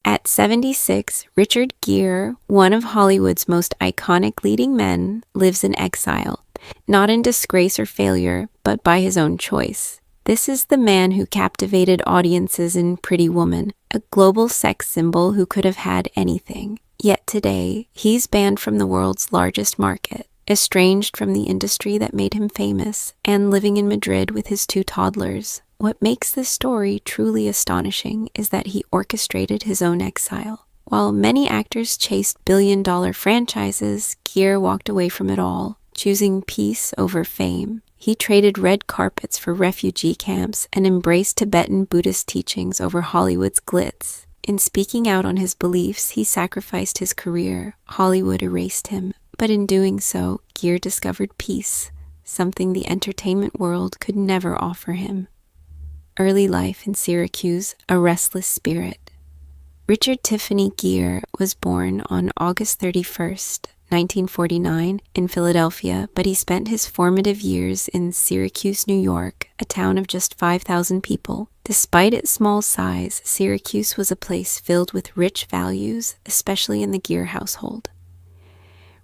At 76, Richard Gere, one of Hollywood's most iconic leading men, lives in exile, not in disgrace or failure, but by his own choice. This is the man who captivated audiences in Pretty Woman, a global sex symbol who could have had anything. Yet today, he's banned from the world's largest market, estranged from the industry that made him famous, and living in Madrid with his 2 toddlers. What makes this story truly astonishing is that he orchestrated his own exile. While many actors chased billion-dollar franchises, Gere walked away from it all, choosing peace over fame. He traded red carpets for refugee camps and embraced Tibetan Buddhist teachings over Hollywood's glitz. In speaking out on his beliefs, he sacrificed his career. Hollywood erased him. But in doing so, Gere discovered peace, something the entertainment world could never offer him. Early life in Syracuse, a restless spirit. Richard Tiffany Gere was born on August 31st, 1949, in Philadelphia, but he spent his formative years in Syracuse, New York, a town of just 5,000 people. Despite its small size, Syracuse was a place filled with rich values, especially in the Gere household.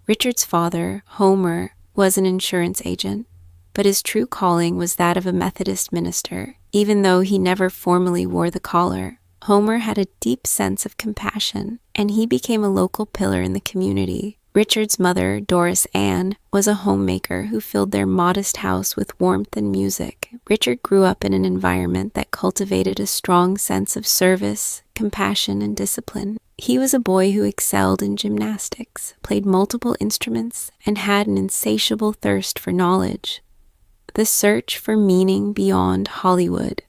Richard's father, Homer, was an insurance agent, but his true calling was that of a Methodist minister. Even though he never formally wore the collar, Homer had a deep sense of compassion, and he became a local pillar in the community. Richard's mother, Doris Ann, was a homemaker who filled their modest house with warmth and music. Richard grew up in an environment that cultivated a strong sense of service, compassion, and discipline. He was a boy who excelled in gymnastics, played multiple instruments, and had an insatiable thirst for knowledge. The search for meaning beyond Hollywood.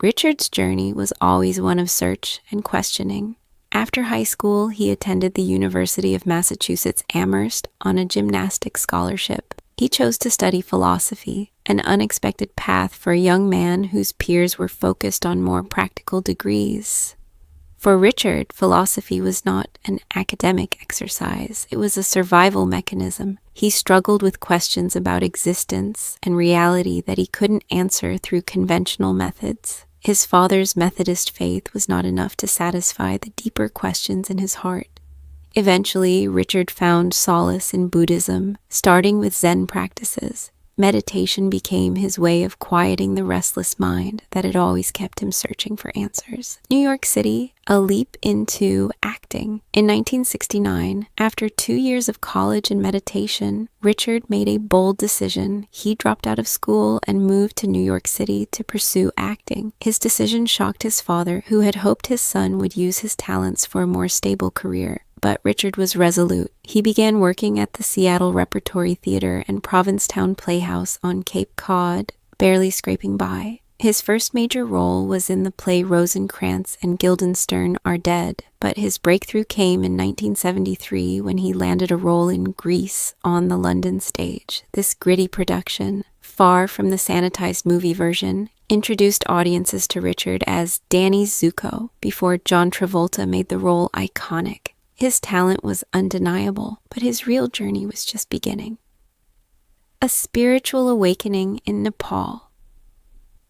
Richard's journey was always one of search and questioning. After high school, he attended the University of Massachusetts Amherst on a gymnastics scholarship. He chose to study philosophy, an unexpected path for a young man whose peers were focused on more practical degrees. For Richard, philosophy was not an academic exercise. It was a survival mechanism. He struggled with questions about existence and reality that he couldn't answer through conventional methods. His father's Methodist faith was not enough to satisfy the deeper questions in his heart. Eventually, Richard found solace in Buddhism, starting with Zen practices. Meditation became his way of quieting the restless mind that had always kept him searching for answers. New York City, a leap into acting. In 1969, after 2 years of college and meditation, Richard made a bold decision. He dropped out of school and moved to New York City to pursue acting. His decision shocked his father, who had hoped his son would use his talents for a more stable career. But Richard was resolute. He began working at the Seattle Repertory Theater and Provincetown Playhouse on Cape Cod, barely scraping by. His first major role was in the play Rosencrantz and Guildenstern Are Dead, but his breakthrough came in 1973 when he landed a role in Grease on the London stage. This gritty production, far from the sanitized movie version, introduced audiences to Richard as Danny Zuko before John Travolta made the role iconic. His talent was undeniable, but his real journey was just beginning. A spiritual awakening in Nepal.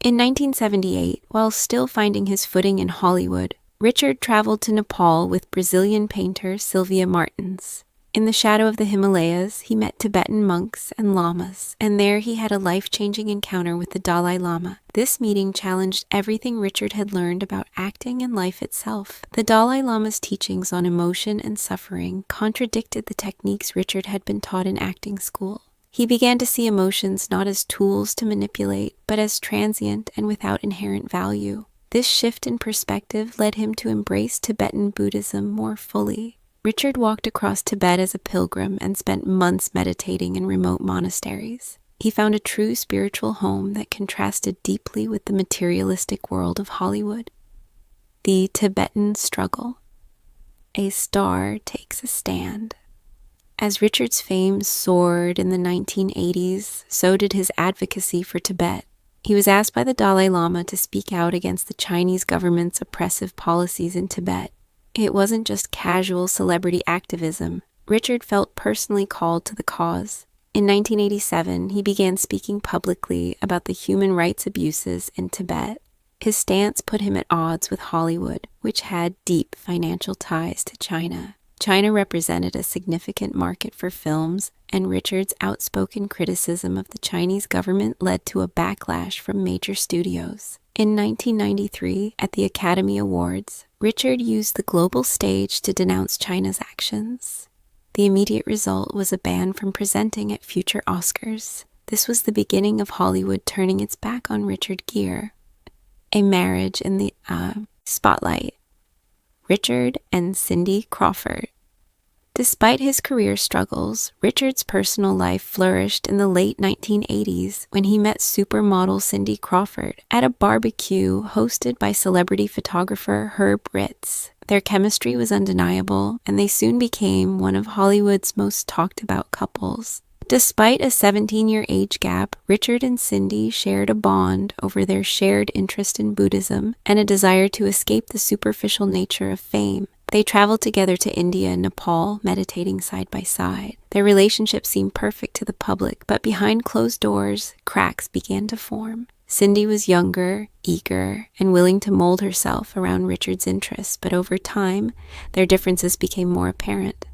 In 1978, while still finding his footing in Hollywood, Richard traveled to Nepal with Brazilian painter Sylvia Martins. In the shadow of the Himalayas, he met Tibetan monks and lamas, and there he had a life-changing encounter with the Dalai Lama. This meeting challenged everything Richard had learned about acting and life itself. The Dalai Lama's teachings on emotion and suffering contradicted the techniques Richard had been taught in acting school. He began to see emotions not as tools to manipulate, but as transient and without inherent value. This shift in perspective led him to embrace Tibetan Buddhism more fully. Richard walked across Tibet as a pilgrim and spent months meditating in remote monasteries. He found a true spiritual home that contrasted deeply with the materialistic world of Hollywood. The Tibetan struggle. A star takes a stand. As Richard's fame soared in the 1980s, so did his advocacy for Tibet. He was asked by the Dalai Lama to speak out against the Chinese government's oppressive policies in Tibet. It wasn't just casual celebrity activism. Richard felt personally called to the cause. In 1987, he began speaking publicly about the human rights abuses in Tibet. His stance put him at odds with Hollywood, which had deep financial ties to China. China represented a significant market for films, and Richard's outspoken criticism of the Chinese government led to a backlash from major studios. In 1993, at the Academy Awards, Richard used the global stage to denounce China's actions. The immediate result was a ban from presenting at future Oscars. This was the beginning of Hollywood turning its back on Richard Gere. A marriage in the spotlight. Richard and Cindy Crawford. Despite his career struggles, Richard's personal life flourished in the late 1980s when he met supermodel Cindy Crawford at a barbecue hosted by celebrity photographer Herb Ritts. Their chemistry was undeniable, and they soon became one of Hollywood's most talked about couples. Despite a 17-year age gap, Richard and Cindy shared a bond over their shared interest in Buddhism and a desire to escape the superficial nature of fame. They traveled together to India and Nepal, meditating side by side. Their relationship seemed perfect to the public, but behind closed doors, cracks began to form. Cindy was younger, eager, and willing to mold herself around Richard's interests, but over time, their differences became more apparent.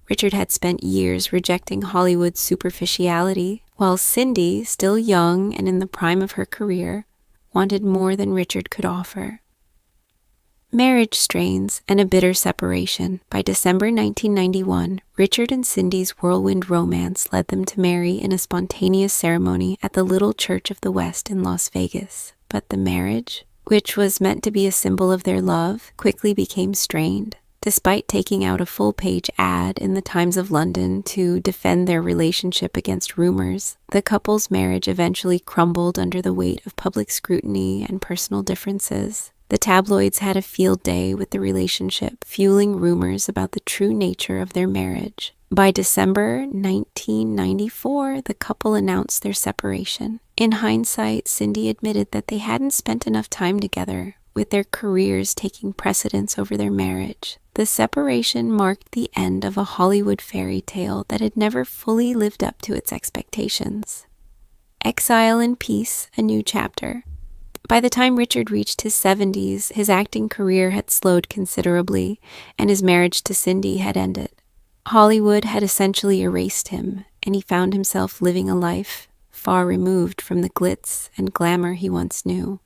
Richard had spent years rejecting Hollywood's superficiality, while Cindy, still young and in the prime of her career, wanted more than Richard could offer. Marriage strains and a bitter separation. By December 1991, Richard and Cindy's whirlwind romance led them to marry in a spontaneous ceremony at the Little Church of the West in Las Vegas. But the marriage, which was meant to be a symbol of their love, quickly became strained. Despite taking out a full-page ad in the Times of London to defend their relationship against rumors, the couple's marriage eventually crumbled under the weight of public scrutiny and personal differences. The tabloids had a field day with the relationship, fueling rumors about the true nature of their marriage. By December 1994, the couple announced their separation. In hindsight, Cindy admitted that they hadn't spent enough time together, with their careers taking precedence over their marriage. The separation marked the end of a Hollywood fairy tale that had never fully lived up to its expectations. Exile in peace, a new chapter. By the time Richard reached his 70s, his acting career had slowed considerably, and his marriage to Cindy had ended. Hollywood had essentially erased him, and he found himself living a life far removed from the glitz and glamour he once knew.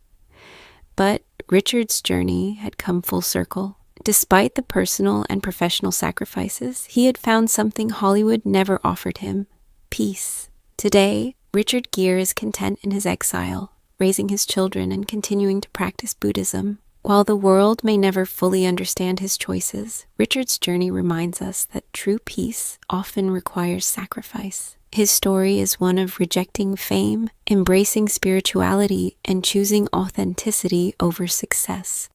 But Richard's journey had come full circle. Despite the personal and professional sacrifices, he had found something Hollywood never offered him: peace. Today, Richard Gere is content in his exile, raising his children and continuing to practice Buddhism. While the world may never fully understand his choices, Richard's journey reminds us that true peace often requires sacrifice. His story is one of rejecting fame, embracing spirituality, and choosing authenticity over success.